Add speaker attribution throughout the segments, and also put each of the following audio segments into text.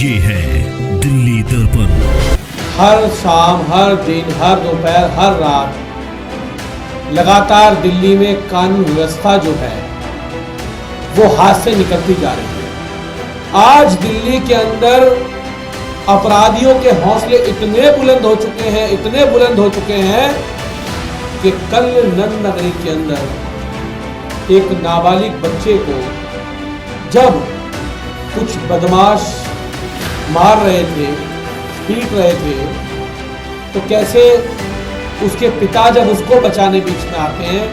Speaker 1: ये है दिल्ली दर्पण।
Speaker 2: हर शाम, हर दिन, हर दोपहर, हर रात लगातार दिल्ली में कानून व्यवस्था जो है वो हाथ से निकलती जा रही है। आज दिल्ली के अंदर अपराधियों के हौसले इतने बुलंद हो चुके हैं, इतने बुलंद हो चुके हैं कि कल नंद नगरी के अंदर एक नाबालिग बच्चे को जब कुछ बदमाश मार रहे थे, पीट रहे थे, तो कैसे उसके पिता जब उसको बचाने बीच में आते हैं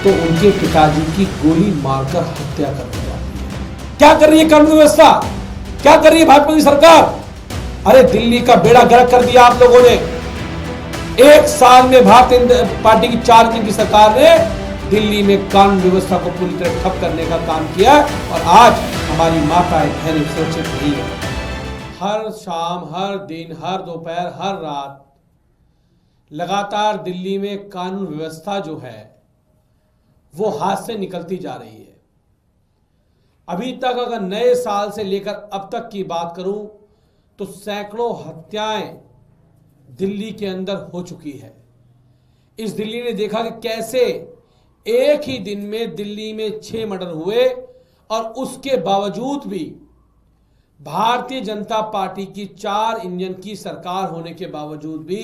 Speaker 2: तो उनके पिताजी की गोली मारकर हत्या कर दी जाती है। क्या कर रही है कानून व्यवस्था? क्या कर रही है भाजपा की सरकार? अरे दिल्ली का बेड़ा गर्क कर दिया आप लोगों ने। एक साल में भारतीय पार्टी की 4 दिन की सरकार ने दिल्ली में कानून व्यवस्था को पूरी तरह ठप करने का काम किया और आज हमारी माताएं बहनें सुरक्षित नहीं है। हर शाम, हर दिन, हर दोपहर, हर रात लगातार दिल्ली में कानून व्यवस्था जो है वो हाथ से निकलती जा रही है। अभी तक अगर नए साल से लेकर अब तक की बात करूं तो सैकड़ों हत्याएं दिल्ली के अंदर हो चुकी है। इस दिल्ली ने देखा कि कैसे एक ही दिन में दिल्ली में 6 मर्डर हुए और उसके बावजूद भी भारतीय जनता पार्टी की 4 इंजन की सरकार होने के बावजूद भी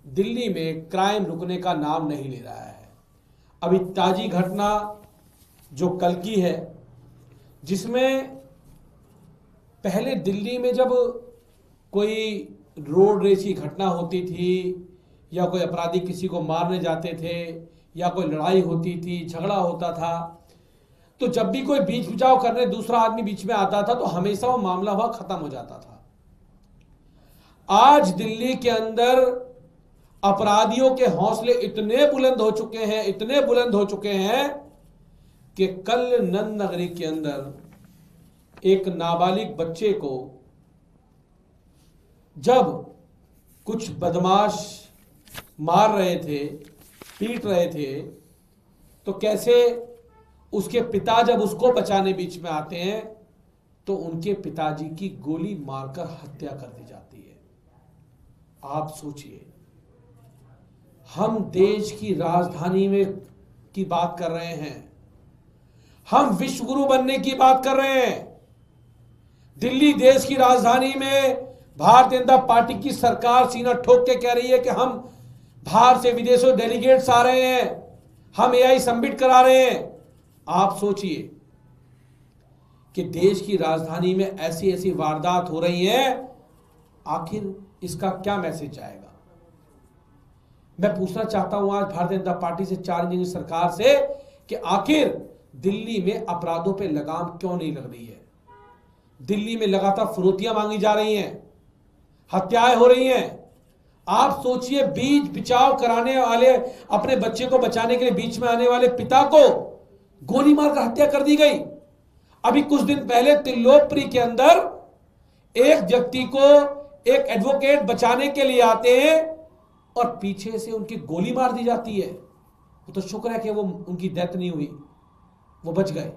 Speaker 2: दिल्ली में क्राइम रुकने का नाम नहीं ले रहा है। अभी ताजी घटना जो कल की है, जिसमें पहले दिल्ली में जब कोई रोड रेस की घटना होती थी या कोई अपराधी किसी को मारने जाते थे या कोई लड़ाई होती थी, झगड़ा होता था, तो जब भी कोई बीच बचाव करने दूसरा आदमी बीच में आता था तो हमेशा वो मामला वहां खत्म हो जाता था। आज दिल्ली के अंदर अपराधियों के हौसले इतने बुलंद हो चुके हैं, इतने बुलंद हो चुके हैं कि कल नंद नगरी के अंदर एक नाबालिग बच्चे को जब कुछ बदमाश मार रहे थे, पीट रहे थे, तो कैसे उसके पिता जब उसको बचाने बीच में आते हैं तो उनके पिताजी की गोली मारकर हत्या कर दी जाती है। आप सोचिए, हम देश की राजधानी में की बात कर रहे हैं, हम विश्व गुरु बनने की बात कर रहे हैं। दिल्ली देश की राजधानी में भारतीय जनता पार्टी की सरकार सीना ठोक के कह रही है कि हम बाहर से विदेशों डेलीगेट्स आ रहे हैं, हम एआई समिट करा रहे हैं। आप सोचिए कि देश की राजधानी में ऐसी ऐसी वारदात हो रही हैं, आखिर इसका क्या मैसेज जाएगा? मैं पूछना चाहता हूं आज भारतीय जनता पार्टी से, 4 इंजन की सरकार से, कि आखिर दिल्ली में अपराधों पे लगाम क्यों नहीं लग रही है? दिल्ली में लगातार फिरौतियां मांगी जा रही हैं, हत्याएं हो रही हैं। आप सोचिए, बीच बचाव कराने वाले, अपने बच्चे को बचाने के लिए बीच में आने वाले पिता को गोली मारकर हत्या कर दी गई। अभी कुछ दिन पहले त्रिलोकपुरी के अंदर एक व्यक्ति को एक एडवोकेट बचाने के लिए आते हैं और पीछे से उनकी गोली मार दी जाती है। वो तो शुक्र है कि वो उनकी डेथ नहीं हुई, वो बच गए।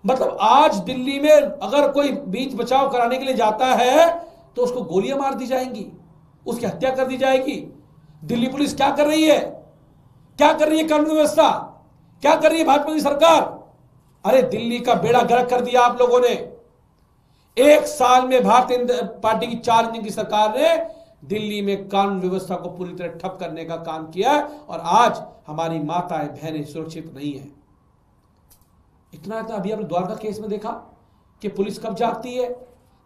Speaker 2: मतलब आज दिल्ली में अगर कोई बीच बचाव कराने के लिए जाता है तो उसको गोलियां मार दी जाएंगी, उसकी हत्या कर दी जाएगी। दिल्ली पुलिस क्या कर रही है? क्या कर रही है कानून व्यवस्था? क्या कर रही है भाजपा की सरकार? अरे दिल्ली का बेड़ा गर्क कर दिया आप लोगों ने। एक साल में भारतीय पार्टी की 4 इंजन की सरकार ने दिल्ली में कानून व्यवस्था को पूरी तरह ठप करने का काम किया और आज हमारी माताएं बहनें सुरक्षित नहीं है। इतना अभी आपने द्वारका केस में देखा कि पुलिस कब जागती है?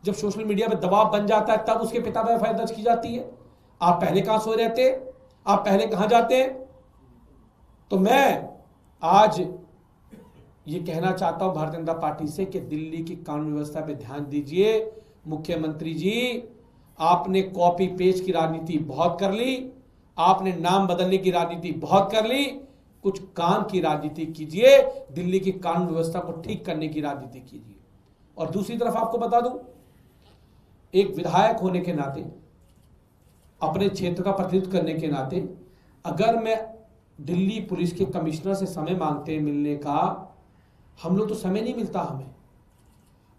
Speaker 2: जब सोशल मीडिया पे दबाव बन जाता है तब उसके पिता पर एफआईआर दर्ज की जाती है। आप पहले कहां सोए रहते? आप पहले कहां जाते? तो मैं आज ये कहना चाहता हूं भारतीय जनता पार्टी से कि दिल्ली की कानून व्यवस्था पे ध्यान दीजिए। मुख्यमंत्री जी, आपने कॉपी पेस्ट की राजनीति बहुत कर ली, आपने नाम बदलने की राजनीति बहुत कर ली, कुछ काम की राजनीति कीजिए, दिल्ली की कानून व्यवस्था को ठीक करने की राजनीति कीजिए। और दूसरी तरफ आपको बता दूं, एक विधायक होने के नाते, अपने क्षेत्र का प्रतिनिधित्व करने के नाते, अगर मैं दिल्ली पुलिस के कमिश्नर से समय मांगते हैं मिलने का, हम लोग तो समय नहीं मिलता हमें।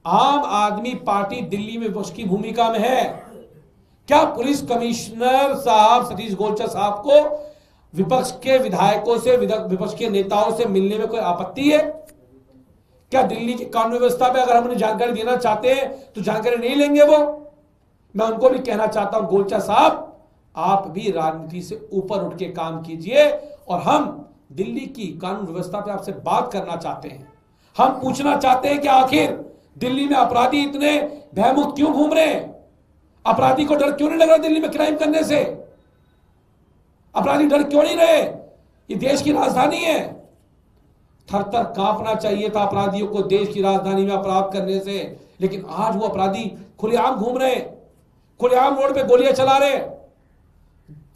Speaker 2: आम आदमी पार्टी दिल्ली में विपक्ष की भूमिका में है। क्या पुलिस कमिश्नर साहब सतीश गोलचा साहब को विपक्ष के विधायकों से, विपक्ष के नेताओं से मिलने में कोई आपत्ति है? क्या दिल्ली की कानून व्यवस्था पे अगर हम उन्हें जानकारी देना चाहते हैं तो जानकारी नहीं लेंगे वो? मैं उनको भी कहना चाहता हूं, गोलचा साहब आप भी राजनीति से ऊपर उठ के काम कीजिए और हम दिल्ली की कानून व्यवस्था पे आपसे बात करना चाहते हैं। हम पूछना चाहते हैं कि आखिर दिल्ली में अपराधी इतने भयमुक्त क्यों घूम रहे हैं? अपराधी को डर क्यों नहीं लग रहा दिल्ली में क्राइम करने से? अपराधी डर क्यों नहीं रहे? ये देश की राजधानी है। थर थर कांपना चाहिए था अपराधियों को देश की राजधानी में अपराध करने से, लेकिन आज वो अपराधी खुलेआम घूम रहे हैं, खुलेआम रोड पे गोलियां चला रहे हैं।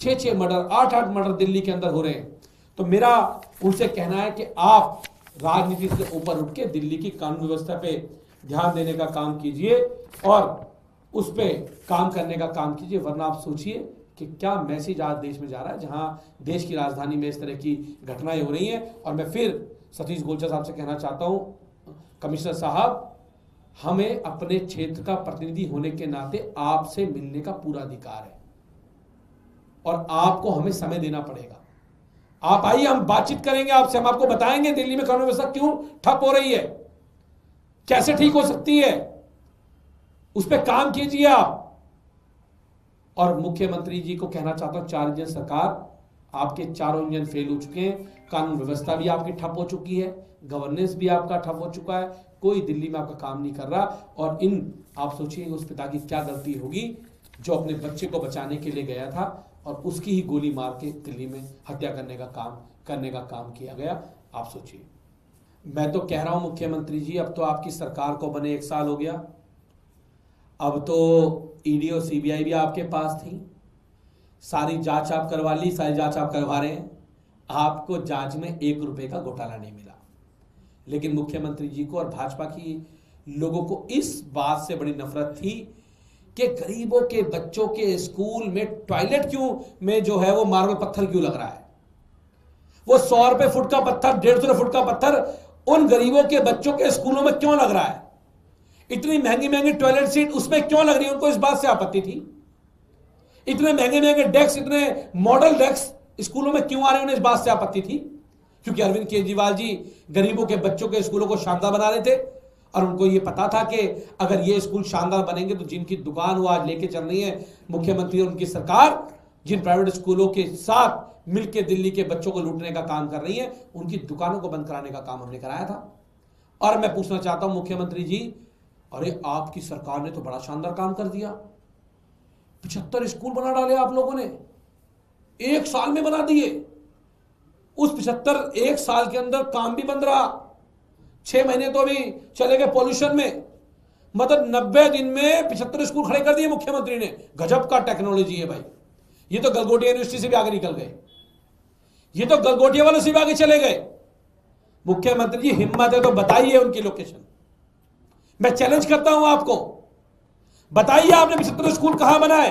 Speaker 2: 6-6 मर्डर, 8-8 मर्डर दिल्ली के अंदर हो रहे हैं। तो मेरा उनसे कहना है कि आप राजनीति से ऊपर उठ के दिल्ली की कानून व्यवस्था पे ध्यान देने का काम कीजिए और उस पे काम करने का काम कीजिए, वरना आप सोचिए कि क्या मैसेज आज देश में जा रहा है, जहां देश की राजधानी में इस तरह की घटनाएं हो रही हैं। और मैं फिर सतीश गोलचा साहब से कहना चाहता हूं, कमिश्नर साहब, हमें अपने क्षेत्र का प्रतिनिधि होने के नाते आपसे मिलने का पूरा अधिकार है और आपको हमें समय देना पड़ेगा। आप आइए, हम बातचीत करेंगे आपसे, हम आपको बताएंगे दिल्ली में कानून व्यवस्था क्यों ठप हो रही है, कैसे ठीक हो सकती है, उस पर काम कीजिए आप। और मुख्यमंत्री जी को कहना चाहता हूं, 4 इंजन सरकार, आपके चारों इंजन फेल हो चुके हैं। कानून व्यवस्था भी आपकी ठप हो चुकी है, गवर्नेंस भी आपका ठप हो चुका है, कोई दिल्ली में आपका काम नहीं कर रहा। और आप सोचिए उस पिता की क्या गलती होगी जो अपने बच्चे को बचाने के लिए गया था और उसकी ही गोली मार के दिल्ली में हत्या करने का काम किया गया। आप सोचिए। मैं तो कह रहा हूं मुख्यमंत्री जी, अब तो आपकी सरकार को बने 1 साल हो गया, अब तो ईडी और सीबीआई भी आपके पास थी, सारी जांच आप करवा ली, सारी जांच आप करवा रहे हैं, आपको जांच में 1 रुपए का घोटाला नहीं मिला। लेकिन मुख्यमंत्री जी को और भाजपा की लोगों को इस बात से बड़ी नफरत थी कि गरीबों के बच्चों के स्कूल में टॉयलेट क्यों में जो है वो मार्बल पत्थर क्यों लग रहा है, वो 100 रुपए फुट का पत्थर, 150 फुट का पत्थर उन गरीबों के बच्चों के स्कूलों में क्यों लग रहा है, इतनी महंगी महंगी टॉयलेट सीट उसमें क्यों लग रही है, उनको इस बात से आपत्ति थी। इतने महंगे महंगे डेस्क, इतने मॉडल डेस्क स्कूलों में क्यों आ रहे हैं, उन्हें इस बात से आपत्ति थी। क्योंकि अरविंद केजरीवाल जी गरीबों के बच्चों के स्कूलों को शानदार बना रहे थे और उनको यह पता था कि अगर ये स्कूल शानदार बनेंगे तो जिनकी दुकान वो आज लेके चल रही है मुख्यमंत्री और उनकी सरकार, जिन प्राइवेट स्कूलों के साथ मिलकर दिल्ली के बच्चों को लूटने का काम कर रही है, उनकी दुकानों को बंद कराने का काम हमने कराया था। और मैं पूछना चाहता हूं मुख्यमंत्री जी, अरे आपकी सरकार ने तो बड़ा शानदार काम कर दिया, 75 स्कूल बना डाले आप लोगों ने, 1 साल में बना दिए। उस 75 1 साल के अंदर काम भी बंद रहा, 6 महीने तो अभी चले गए पॉल्यूशन में, मतलब 90 दिन में 75 स्कूल खड़े कर दिए मुख्यमंत्री ने। गजब का टेक्नोलॉजी है भाई। ये तो गलगोटिया यूनिवर्सिटी से भी आगे निकल गए, ये तो गलगोटिया वालों से भी आगे चले गए। मुख्यमंत्री जी हिम्मत है तो बताइए उनकी लोकेशन, मैं चैलेंज करता हूं आपको, बताइए आपने 75 स्कूल कहां बनाए,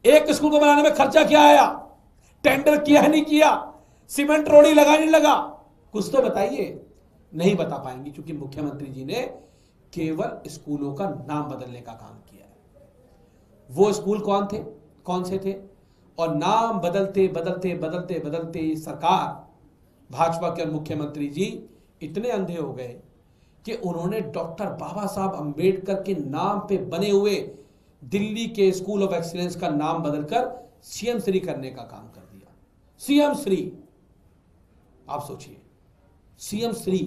Speaker 2: एक स्कूल को बनाने में खर्चा क्या आया, टेंडर किया नहीं किया, सीमेंट रोड़ी लगा नहीं लगा, कुछ तो बताइए। नहीं बता पाएंगे क्योंकि मुख्यमंत्री जी ने केवल स्कूलों का नाम बदलने का काम किया है। वो स्कूल कौन से थे, और नाम बदलते बदलते बदलते बदलते सरकार, भाजपा के और मुख्यमंत्री जी इतने अंधे हो गए कि उन्होंने डॉक्टर बाबा साहब अंबेडकर के नाम पे बने हुए दिल्ली के स्कूल ऑफ एक्सीलेंस का नाम बदलकर सीएम श्री करने का काम कर दिया। सीएम श्री, आप सोचिए, सीएम श्री,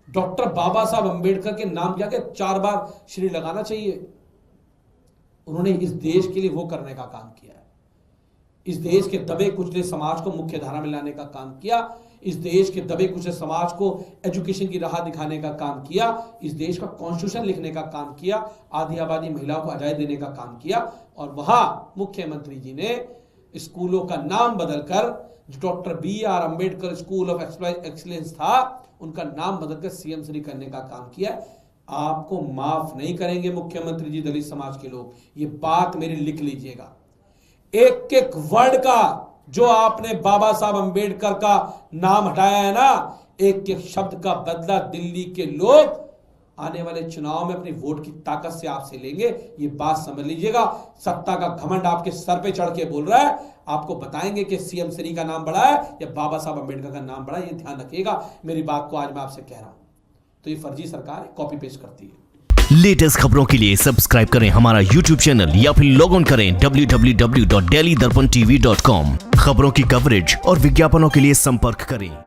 Speaker 2: डॉक्टर बाबा साहब अंबेडकर के नाम क्या के 4 बार श्री लगाना चाहिए। उन्होंने इस देश के लिए वो करने का काम किया है, इस देश के दबे कुचले समाज को मुख्य धारा में लाने का काम किया, इस देश के दबे कुचले समाज को एजुकेशन की राह दिखाने का काम किया, इस देश का कॉन्स्टिट्यूशन लिखने का काम किया, आधी आबादी महिलाओं को आजादी देने का काम किया। और वहां मुख्यमंत्री जी ने स्कूलों का नाम बदलकर, जो doctor BR Ambedkar school of excellence था, उनका नाम बदलकर सीएम श्री करने का काम किया। आपको माफ नहीं करेंगे मुख्यमंत्री जी दलित समाज के लोग, ये बात मेरी लिख लीजिएगा। एक एक वर्ड का जो आपने बाबा साहब अंबेडकर का नाम हटाया है ना, एक एक शब्द का बदला दिल्ली के लोग आने वाले चुनाव में अपनी वोट की ताकत से आपसे लेंगे, ये बात समझ लीजिएगा। सत्ता का घमंड आपके सर पे चढ़ के बोल रहा है, आपको बताएंगे कि सीएम श्री का नाम बड़ा है या बाबा साहब अम्बेडकर का नाम बड़ा है, ये ध्यान रखिएगा। मेरी बात को आज मैं आपसे कह रहा हूं, तो ये फर्जी सरकार है, कॉपी पेस्ट करती है।
Speaker 1: लेटेस्ट खबरों के लिए सब्सक्राइब करें हमारा YouTube चैनल या फिर लॉग ऑन करें www.delhidarpantv.com। खबरों की कवरेज और विज्ञापनों के लिए संपर्क करें